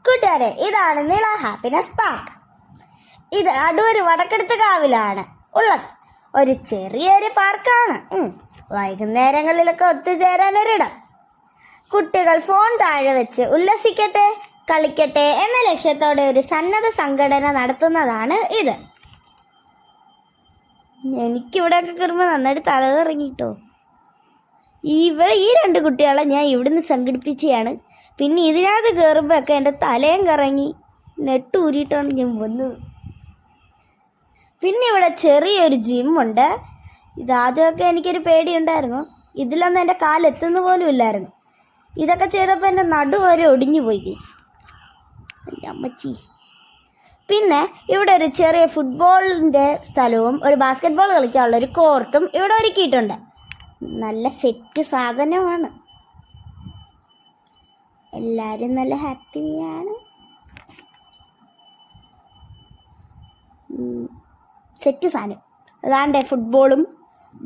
കൂട്ടുകാരെ, ഇതാണ് Nila happiness park. ഇത് അടൂർ വടക്കെടുത്തുകാവിലാണ് ഉള്ളത്. ഒരു ചെറിയൊരു പാർക്കാണ്. വൈകുന്നേരങ്ങളിലൊക്കെ ഒത്തുചേരാനൊരിടം. കുട്ടികൾ ഫോൺ താഴെ വെച്ച് ഉല്ലസിക്കട്ടെ, കളിക്കട്ടെ എന്ന ലക്ഷ്യത്തോടെ ഒരു സന്നദ്ധ സംഘടന നടത്തുന്നതാണ് ഇത്. എനിക്കിവിടെയൊക്കെ കയറുമ്പോൾ നന്നായിട്ട് തലകറങ്ങിട്ടോ. ഈ രണ്ട് കുട്ടികളെ ഞാൻ ഇവിടുന്ന് സംഘടിപ്പിച്ചതാണ്. പിന്നെ ഇതിനകത്ത് കയറുമ്പോഴൊക്കെ എൻ്റെ തലയും കറങ്ങി നെട്ടൂരിയിട്ടാണ് ഞാൻ വന്നത്. പിന്നെ ഇവിടെ ചെറിയൊരു ജിമ്മുണ്ട്. ഇതാദ്യമൊക്കെ എനിക്കൊരു പേടിയുണ്ടായിരുന്നു. ഇതിലൊന്നും എൻ്റെ കാലെത്തുന്ന പോലും ഇല്ലായിരുന്നു. ഇതൊക്കെ ചെയ്തപ്പോൾ എൻ്റെ നടുവരെ ഒടിഞ്ഞു പോയി അമ്മച്ചി. പിന്നെ ഇവിടെ ഒരു ചെറിയ ഫുട്ബോളിൻ്റെ സ്ഥലവും ഒരു ബാസ്കറ്റ് ബോൾ കളിക്കാനുള്ള ഒരു കോർട്ടും ഇവിടെ ഒരുക്കിയിട്ടുണ്ട്. നല്ല സെറ്റ് സാധനമാണ്. എല്ലാവരും നല്ല ഹാപ്പിയാണ്. സെറ്റ് സാധനം അതാണ്ട് ഫുട്ബോളും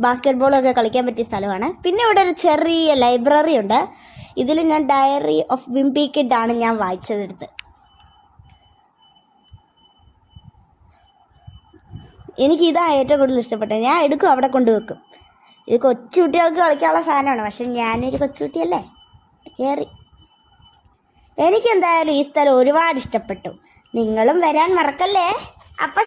ബാസ്കറ്റ് ബോളും ഒക്കെ കളിക്കാൻ പറ്റിയ സ്ഥലമാണ്. പിന്നെ ഇവിടെ ഒരു ചെറിയ ലൈബ്രറി ഉണ്ട്. ഇതിൽ ഞാൻ ഡയറി ഓഫ് വിംപി കിഡ് ആണ് ഞാൻ വായിച്ചതെടുത്ത്. എനിക്കിതാണ് ഏറ്റവും കൂടുതൽ ഇഷ്ടപ്പെട്ടത്. ഞാൻ എടുക്കും, അവിടെ കൊണ്ടുവെക്കും. ഇത് കൊച്ചുകുട്ടികൾക്ക് കളിക്കാനുള്ള സാധനമാണ്. പക്ഷെ ഞാനൊരു കൊച്ചുകുട്ടിയല്ലേ, കയറി. എനിക്കെന്തായാലും ഈ സ്ഥലം ഒരുപാട് ഇഷ്ടപ്പെട്ടു. നിങ്ങളും വരാൻ മറക്കല്ലേ. അപ്പം